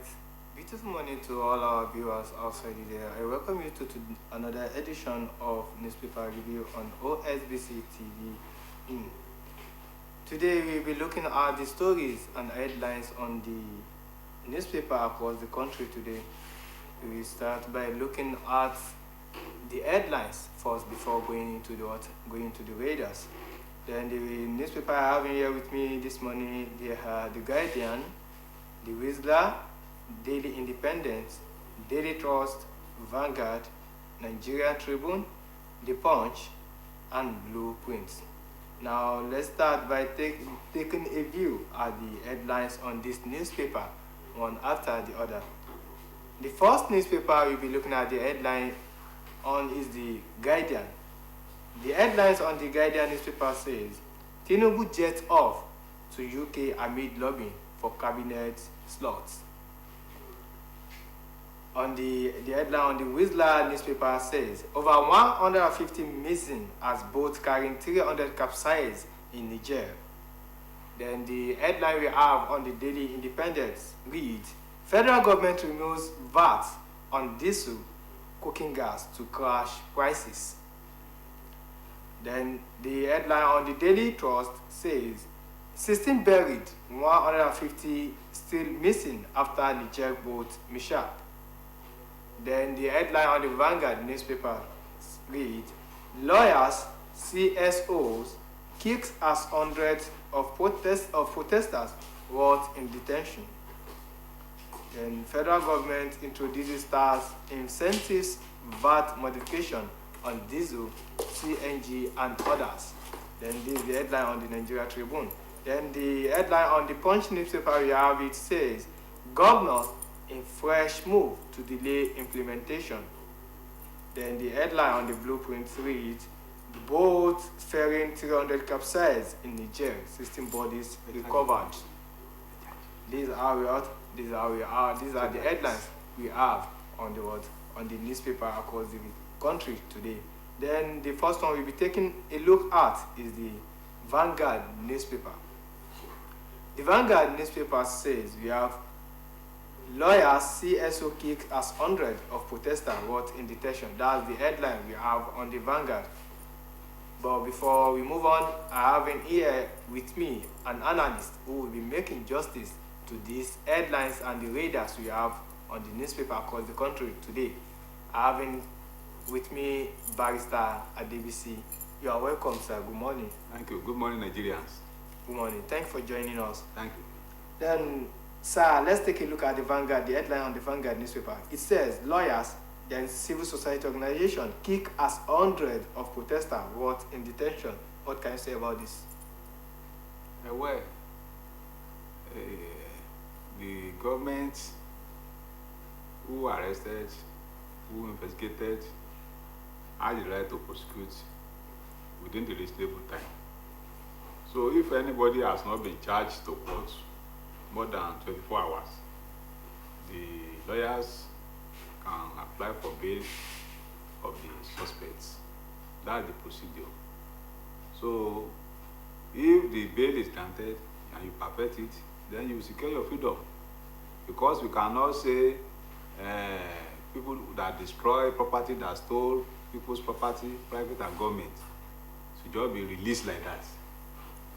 Alright, beautiful morning to all our viewers outside there. I welcome you to another edition of Newspaper Review on OSBC TV. Today we'll be looking at the stories and headlines on the newspaper across the country today. We will start by looking at the headlines first before going into the radars. Then the newspaper I have here with me this morning, they are The Guardian, The Whistler, Daily Independent, Daily Trust, Vanguard, Nigerian Tribune, The Punch, and Blueprint. Now let's start by taking a view at the headlines on this newspaper, one after the other. The first newspaper we'll be looking at the headline on is The Guardian. The headlines on The Guardian newspaper says, Tinubu jets off to UK amid lobbying for cabinet slots. On the headline on the Whistler newspaper says, over 150 missing as boat carrying 300 capsized in Niger. Then the headline we have on the Daily Independent reads, federal government removes VAT on diesel cooking gas to crash prices. Then the headline on the Daily Trust says, 16 buried, 150 still missing after Niger boat mishap. Then the headline on the Vanguard newspaper reads, lawyers, CSOs, kicks as hundreds of protesters were in detention. Then federal government introduces tax incentives VAT modification on diesel, CNG, and others. Then this is the headline on the Nigeria Tribune. Then the headline on the Punch newspaper we have, it says, governor in fresh move to delay implementation. Then the headline on the Blueprint reads, boat ferrying 300 capsized in Niger, 16 bodies recovered. These are the headlines we have on the newspaper across the country today. Then the first one we'll be taking a look at is the Vanguard newspaper. The Vanguard newspaper says we have lawyers CSO kick as hundreds of protesters were in detention. That's the headline we have on the Vanguard. But before we move on, I have in here with me an analyst who will be making justice to these headlines and the radars we have on the newspaper across the country today. I have in with me Barrister Adeleke. You are welcome, sir. Good morning. Thank you. Good morning, Nigerians. Good morning. Thanks for joining us. Thank you. Then, sir, let's take a look at the Vanguard, the headline on the Vanguard newspaper. It says, lawyers, then civil society organization kick as hundreds of protesters were in detention. What can you say about this? The government who arrested, who investigated, had the right to prosecute within the reasonable time. So if anybody has not been charged to court more than 24 hours, the lawyers can apply for bail of the suspects. That's the procedure. So if the bail is granted and you perfect it, then you secure your freedom. Because we cannot say people that destroy property, that stole people's property, private and government, should just be released like that.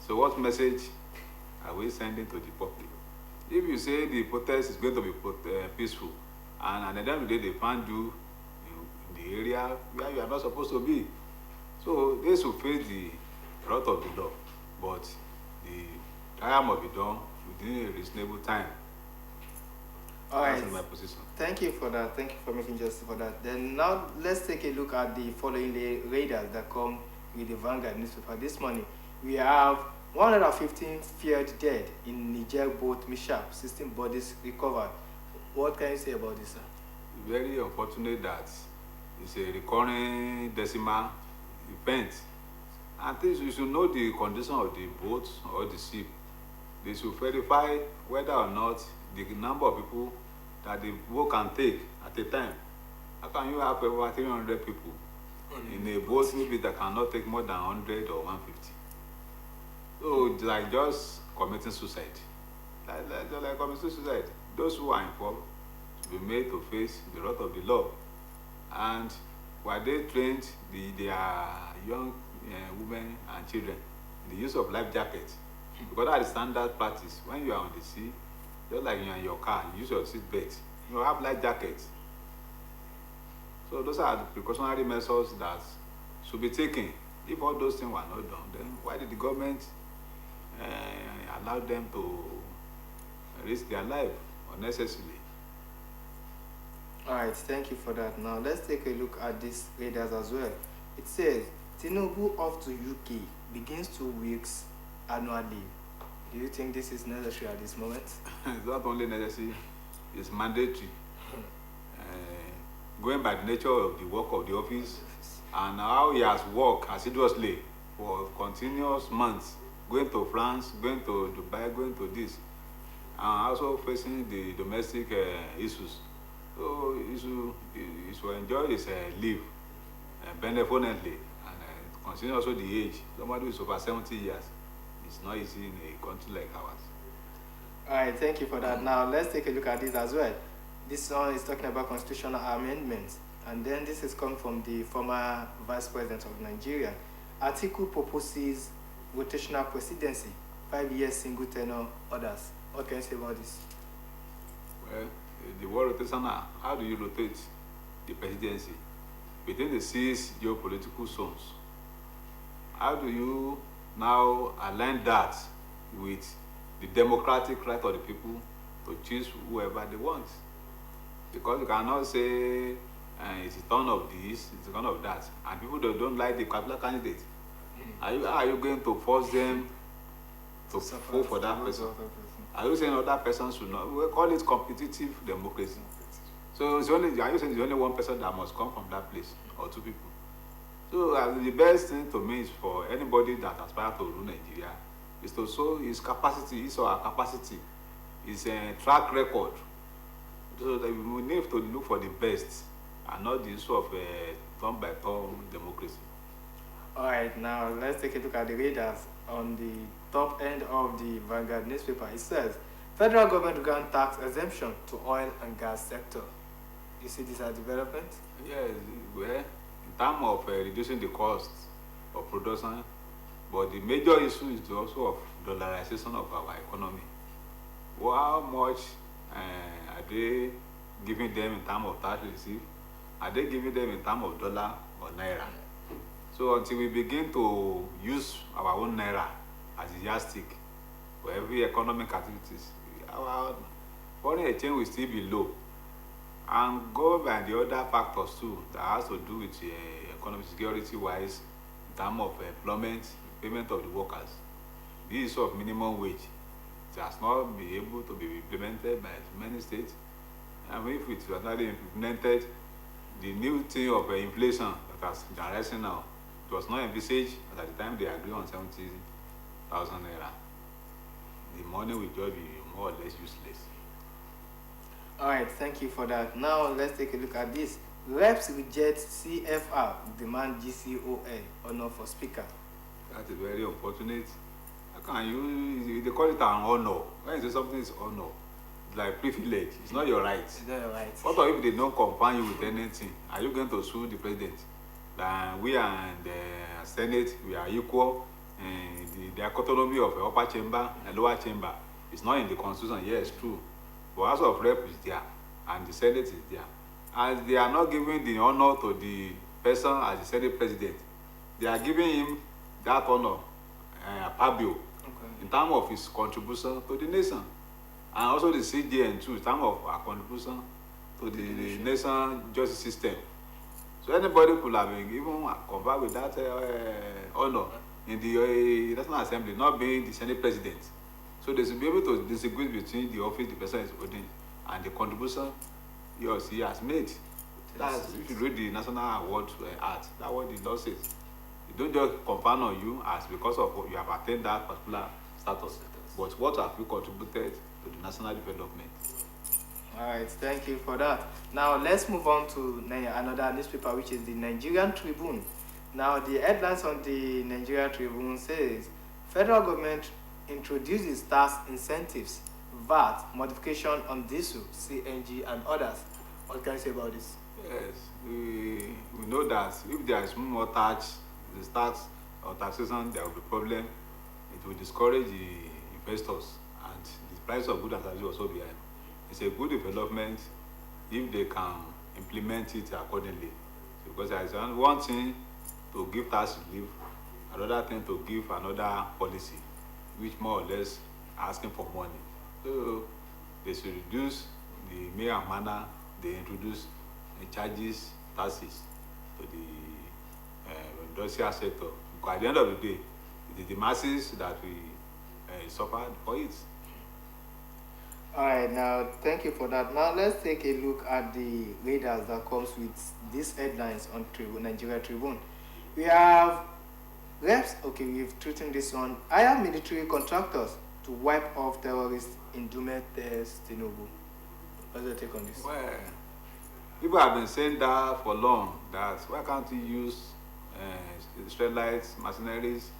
So what message are we sending to the public? If you say the protest is going to be peaceful, and at the end of the day they find you in the area where you are not supposed to be, so they should face the wrath of the law, but the trial must be done within a reasonable time. All right. That's my position. Thank you for that. Thank you for making justice for that. Then now let's take a look at the following radars that come with the Vanguard newspaper this morning. We have 115 feared dead in Niger boat mishap, 16 bodies recovered. What can you say about this, sir? Very unfortunate that it's a recurring decimal event. And things you should know the condition of the boat or the ship. They should verify whether or not the number of people that the boat can take at a time. How can you have over 300 people in a boat maybe that cannot take more than 100 or 150? So it's like just committing suicide. Like committing suicide. those who are involved should be made to face the wrath of the law. And while they trained their young women and children in the use of life jackets, because that is standard practice. When you are on the sea, just like you are in your car, you use your seat belt, you have life jackets. So those are the precautionary measures that should be taken. If all those things were not done, then why did the government allow them to risk their life unnecessarily? All right, thank you for that. Now let's take a look at these raiders as well. It says Tinubu off to UK begins 2 weeks annual leave. Do you think this is necessary at this moment? It's not only necessary, it's mandatory. Going by the nature of the work of the office and how he has worked assiduously for continuous months, going to France, going to Dubai, going to this, and also facing the domestic issues. So he should enjoy his leave benevolently, and considering also the age. Somebody who is over 70 years, it's not easy in a country like ours. All right, thank you for that. Now let's take a look at this as well. This one is talking about constitutional amendments, and then this is coming from the former Vice President of Nigeria. Atiku proposes rotational presidency, 5 years single tenure orders. What can you say about this? Well, the word rotational, how do you rotate the presidency within the 6 geopolitical zones? How do you now align that with the democratic right of the people to choose whoever they want? Because you cannot say it's a turn of this, it's a turn of that, and people that don't like the particular candidate. How are you going to force them to vote for that person? Are you saying other persons should not? We call it competitive democracy. So it's only, are you saying it's only one person that must come from that place, or 2 people? So the best thing to me is for anybody that aspires to rule Nigeria is to show his capacity, his or her capacity, his track record. So that we need to look for the best and not the issue of turn by turn democracy. All right, now let's take a look at the readers on the top end of the Vanguard newspaper. It says federal government grant tax exemption to oil and gas sector. You see this as development? Yes, well, in terms of reducing the cost of production, but the major issue is also of dollarization of our economy. Well, how much are they giving them in terms of tax receipt? Are they giving them in terms of dollar or naira? So until we begin to use our own naira as a yardstick for every economic activities, our foreign exchange will still be low. And go by the other factors too that has to do with economic security wise, in terms of employment, payment of the workers. This issue of minimum wage, it has not been able to be implemented by many states. And if it was not implemented, the new thing of inflation that has been rising now, it was not envisaged at the time they agreed on 70,000 naira. The money will just be more or less useless. All right, thank you for that. Now let's take a look at this. Reps reject CFR, demand GCOA honor for speaker. That is very unfortunate. How can you, they call it an honor. When you say something is honor, it's like privilege. It's not your right. It's not your right. What if they don't confine you with anything? Are you going to sue the president? That we and the Senate, we are equal, and the autonomy of the upper chamber and lower chamber is not in the constitution. Yes, true. But House of Rep is there, and the Senate is there. And they are not giving the honor to the person as the Senate president. They are giving him that honor, Pabio, in terms of his contribution to the nation. And also the CJN too, in terms of our contribution to the nation justice system. So anybody could have been even conferred with that honor in the National Assembly, not being the Senate president. So they should be able to distinguish between the office the person is holding and the contribution he or she has made. That's, if you read the National Award Act, that's what the law says. You don't just confer on you as because of what you have attained that particular status, but what have you contributed to the national development? All right, thank you for that. Now let's move on to another newspaper, which is the Nigerian Tribune. Now the headlines on the Nigerian Tribune says federal government introduces tax incentives, VAT, modification on diesel, CNG, and others. What can you say about this? Yes, we know that if there is more tax, the tax or taxation, there will be problem. It will discourage the investors, and the price of goods and services will also be high. It's a good development if they can implement it accordingly. Because there is one thing to give tax relief, another thing to give another policy, which more or less asking for money. So they should reduce the mere manner they introduce charges, taxes to the industrial sector. Because at the end of the day, it is the masses that we suffer for it. All right, now thank you for that. Now let's take a look at the radars that comes with these headlines on Nigeria Tribune. We have reps. Okay, we've treated this one. I have military contractors to wipe off terrorists in Dume Tinubu. What's your take on this? Well, people have been saying that for long, that why can't you use Israelites, mercenaries,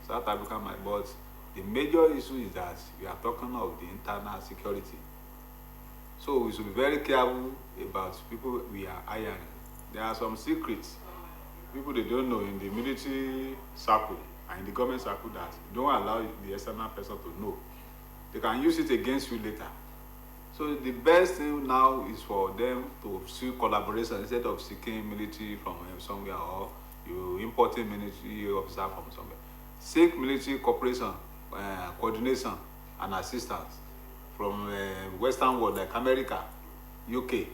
South African, but the major issue is that we are talking of the internal security. So we should be very careful about people we are hiring. There are some secrets, people they don't know in the military circle and in the government circle, that don't allow the external person to know. They can use it against you later. So the best thing now is for them to seek collaboration instead of seeking military from somewhere, or you importing military officer from somewhere. Seek military cooperation, coordination and assistance from Western world like America, UK.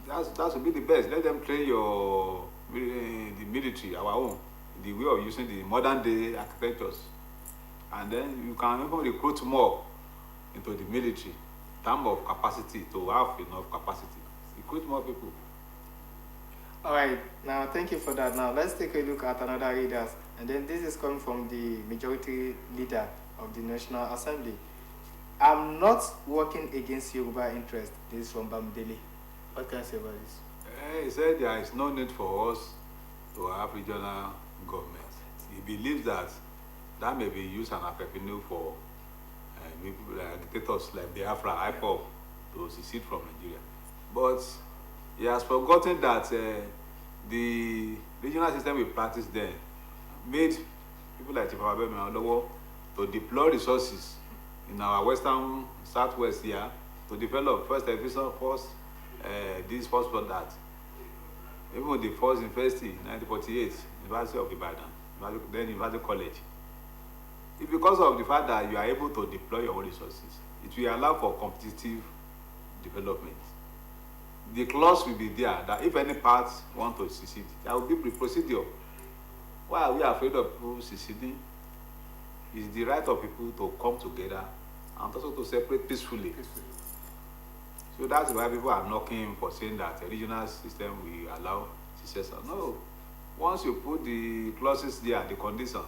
That should be the best. Let them train the military, our own, the way of using the modern day architectures. And then you can even recruit more into the military in terms of capacity, to have enough capacity. Recruit more people. All right, now thank you for that. Now let's take a look at another readers, and then this is coming from the majority leader of the National Assembly. I'm not working against Yoruba interest. This is from Bamdele. What can I say about this? He said there is no need for us to have regional government. He believes that may be used as an avenue for dictators like Biafra, IPOB, to secede from Nigeria. But he has forgotten that the regional system we practiced then made people like Chifawabe Mawolowo to deploy resources in our western southwest here to develop first television, first this first product. Even the first university in 1948, University of Ibadan, then University College. It's because of the fact that you are able to deploy your own resources. It will allow for competitive development. The clause will be there that if any parts want to secede, there will be procedure. Why are we afraid of people seceding? It's the right of people to come together and also to separate peacefully. So that's why people are knocking for saying that a regional system will allow secession. No. Once you put the clauses there, the condition,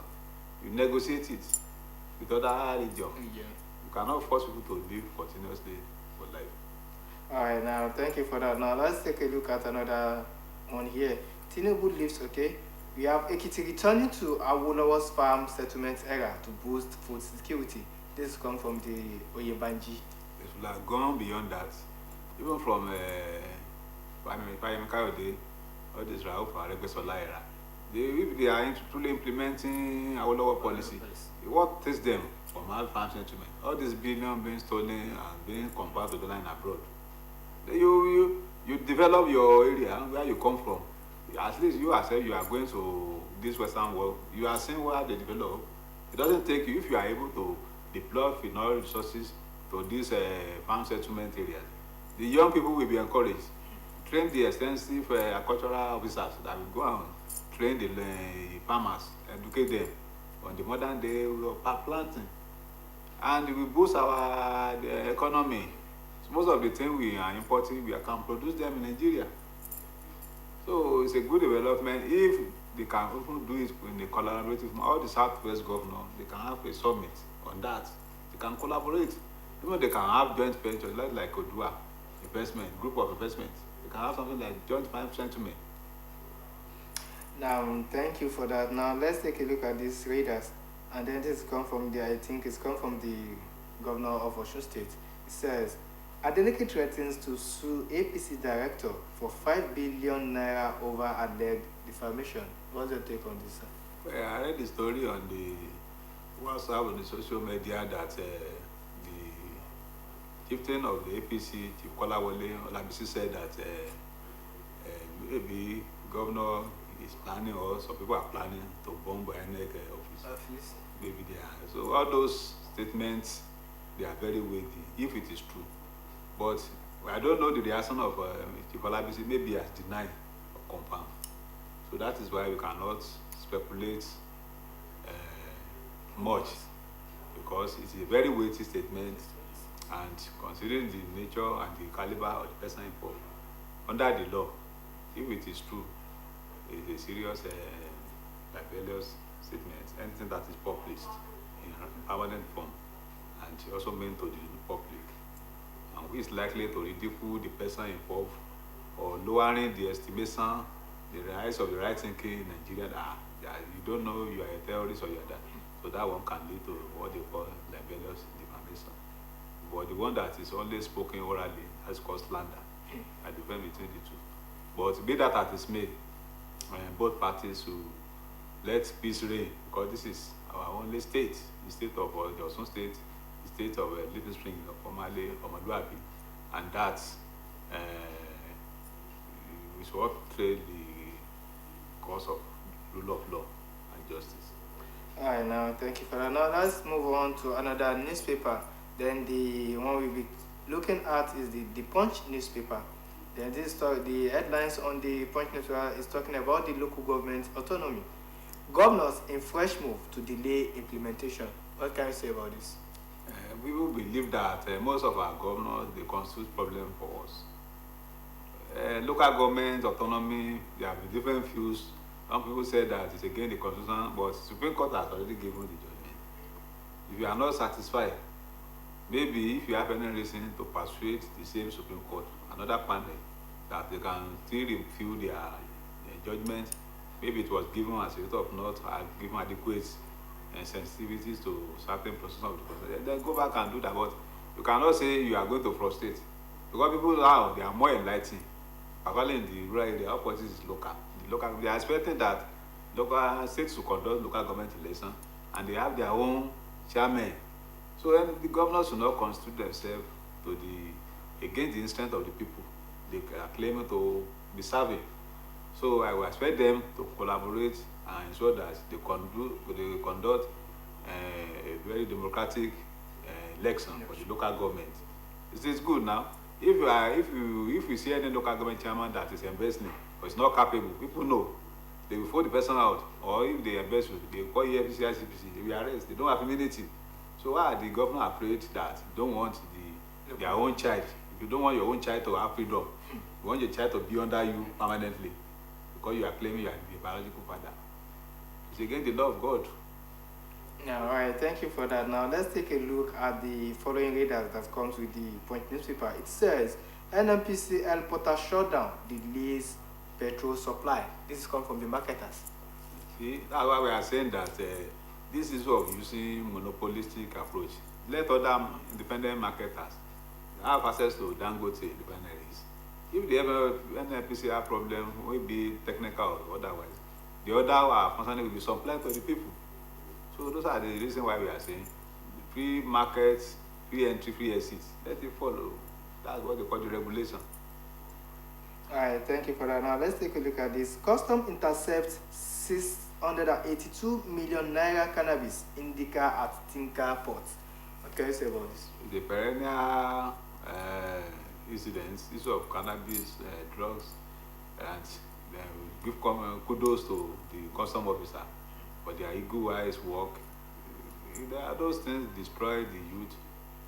you negotiate it with other regions. Yeah. You cannot force people to live continuously for life. All right, now thank you for that. Now let's take a look at another one here. Tinubu leaves, okay? We have Ekiti returning to Awolowo's farm settlement era to boost food security. This comes from the Oyebanji. It will have gone beyond that. Even from Kayode, all this Rauf and Regbesola era. If they are truly implementing Awolowo policy, what takes them from our farm settlement? All this billion being stolen and being compared to the line abroad. You develop your area where you come from. At least you yourself, you are going to this Western world. You are seeing where they develop. It doesn't take you, if you are able to deploy enough resources to these farm settlement areas. The young people will be encouraged. Train the extensive agricultural officers that will go and train the farmers, educate them on the modern day of planting. And we boost our economy. So most of the things we are importing, we can produce them in Nigeria. So it's a good development if they can even do it in a collaborative. All the Southwest governors, they can have a summit on that. They can collaborate. Even they can have joint ventures like Odua investment, group of investment. They can have something like joint settlement. Now, thank you for that. Now let's take a look at these radars. And then this come from I think it's come from the governor of Osun State. It says, Adeleke threatens to sue APC director for 5 billion naira over alleged defamation. What's your take on this, sir? Well, I read the story on the WhatsApp on the social media that the chieftain of the APC, Chief Kolawole Olabisi, said that maybe governor is planning, or some people are planning to bomb Adeleke office. Maybe they are. So all those statements, they are very weighty if it is true. But I don't know the reaction of Chief Olabisi. Maybe he has denied or confirmed. So that is why we cannot speculate much, because it's a very weighty statement, and considering the nature and the caliber of the person involved, under the law, if it is true, it is a serious libelous statement. Anything that is published in permanent form and also meant to the public, and who is likely to ridicule the person involved or lowering the estimation, the rise of the right thinking in Nigeria, that you don't know you are a terrorist or you are that. So that one can lead to what they call libelous defamation. But the one that is only spoken orally has caused slander. I difference between the two. But be that as it may, both parties should let peace reign, because this is our only state, the state of the Osun State, the state of Little Spring, formerly Omaduabi, and that we should all trade the cause of rule of law and justice. All right, now thank you for that. Now let's move on to another newspaper. Then the one we'll be looking at is the Punch newspaper. Then this story, the headlines on the Punch newspaper is talking about the local government autonomy. Governors in fresh move to delay implementation. What can you say about this? We will believe that most of our governors, they constitute problem for us. Local government autonomy, there have been different views. Some people say that it's against the constitution, but Supreme Court has already given the judgment. If you are not satisfied, maybe if you have any reason to persuade the same Supreme Court, another panel, that they can still review their judgment. Maybe it was given as a result of not given adequate sensitivities to certain processes of the process. Then go back and do that. But you cannot say you are going to frustrate, because people now, they are more enlightened. Particularly in the rural area, our politics is local. They are expecting that local states to conduct local government elections, and they have their own chairman. So the governors should not constitute themselves to against the instinct of the people they are claiming to be serving. So I will expect them to collaborate and ensure that they conduct a very democratic election for the local government. It is good now. If you see any local government chairman that is embezzling or is not capable, people know. They will throw the person out, or if they embezzle, they call EFCC, ICPC, they will arrest. They don't have immunity. So why are the governor afraid that you don't want their own child? If you don't want your own child to have freedom, you want your child to be under you permanently, because you are claiming you are the biological father. It's against the law of God. Yeah, all right, thank you for that. Now let's take a look at the following readers that comes with the Punch newspaper. It says NNPCL potash shutdown delays petrol supply. This is come from the marketers. See, that's why we are saying that this issue of using monopolistic approach. Let other independent marketers have access to Dangote refineries. If they ever NNPCL problem, will be technical or otherwise, the other are concerning will be supplied to the people. So those are the reasons why we are saying free market, free entry, free exit. Let it follow. That's what they call the regulation. All right, thank you for that. Now let's take a look at this. Custom intercepts 682 million naira cannabis indica at Tinker Port. What can you say about this? The perennial incidents, issue of cannabis drugs, and we give kudos to the custom officer for their eagle-wise work. Those things destroy the youth,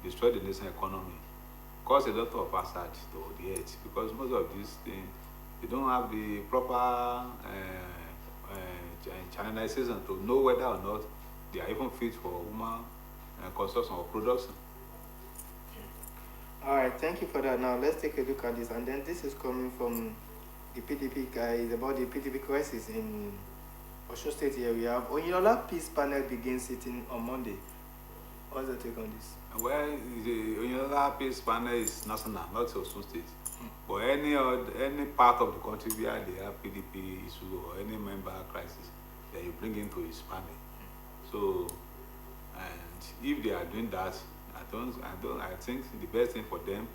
destroy the national economy, cause a lot of hazard to the earth, because most of these things, they don't have the proper channelization to know whether or not they are even fit for human consumption or production. All right, thank you for that. Now let's take a look at this, and then this is coming from the PDP guys about the PDP crisis in Osun State. Here we have Onyola Peace Panel begins sitting on Monday. What's your take on this? Well, the Onyola Peace Panel is national, not Osun State. But any part of the country where they have PDP issue or any member crisis, then you bring into his panel. So, and if they are doing that, I think the best thing for them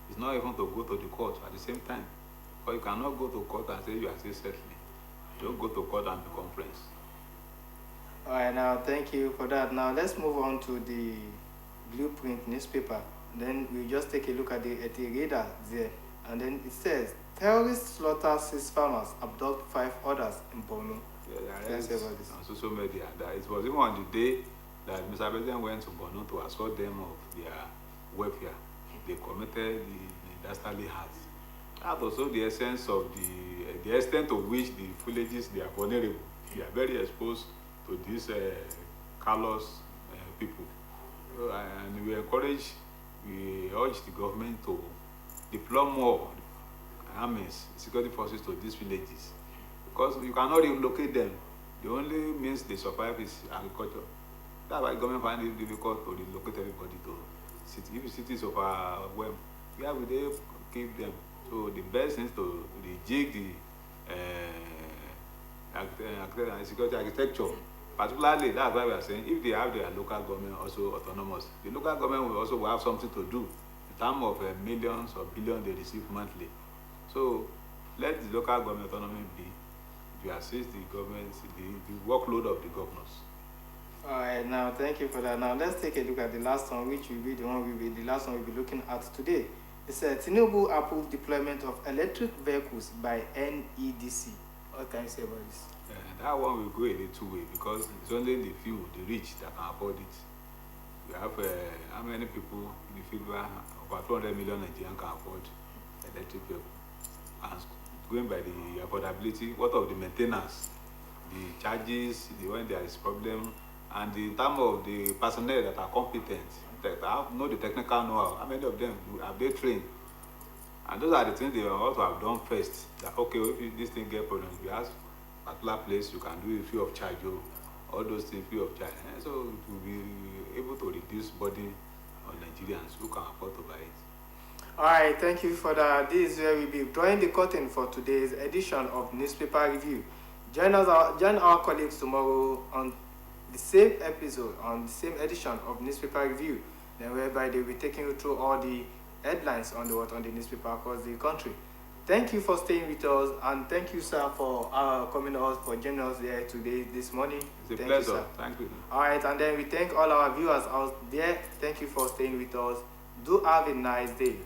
is not even to go to the court at the same time. But you cannot go to court and say you are still settling. Don't go to court and become friends. All right, now thank you for that. Now let's move on to the Blueprint newspaper. Then we just take a look at the radar there, and then it says terrorists slaughter 6 farmers, abduct 5 others in Borno. Yeah, on social media that it was even on the day that Mr. President went to Borno to assure them of their welfare. They committed the dastardly acts. That's also the essence of the extent to which the villages, they are vulnerable. They are very exposed to these callous people. And we urge the government to deploy more armies, security forces to these villages. Because you cannot relocate them. The only means they survive is agriculture. That's why government find it difficult to relocate everybody to cities. If cities overwhelmed, where will they keep them? So the best thing is to rejig the security architecture. Particularly, that's why we are saying if they have their local government also autonomous, the local government will also have something to do in terms of millions or billions they receive monthly. So let the local government autonomy be to assist the government, the workload of the governors. All right, now thank you for that. Now let's take a look at the last one, which will be the last one we'll be looking at today. It says Tinubu approved deployment of electric vehicles by NEDC. What can you say about this? That one will go a little way because it's only the few, the rich, that can afford it. We have how many people in the field where over 200 million Nigerians can afford electric vehicle? And going by the affordability, what of the maintenance, the charges, when there is problem, and in terms of the personnel that are competent, that know the technical know-how, how many of them have they trained? And those are the things they also have done first. That okay, if this thing get problems, we ask particular place you can do it free of charge, all those things free of charge. And so it will be able to reduce burden on Nigerians who can afford to buy it. All right, thank you for that. This is where we'll be drawing the curtain for today's edition of Newspaper Review. Join our colleagues tomorrow on the same episode, on the same edition of Newspaper Review, then whereby they will be taking you through all the headlines on the newspaper across the country. Thank you for staying with us, and thank you, sir, for for joining us here today, this morning. It's a pleasure. Thank you. All right, and then we thank all our viewers out there. Thank you for staying with us. Do have a nice day.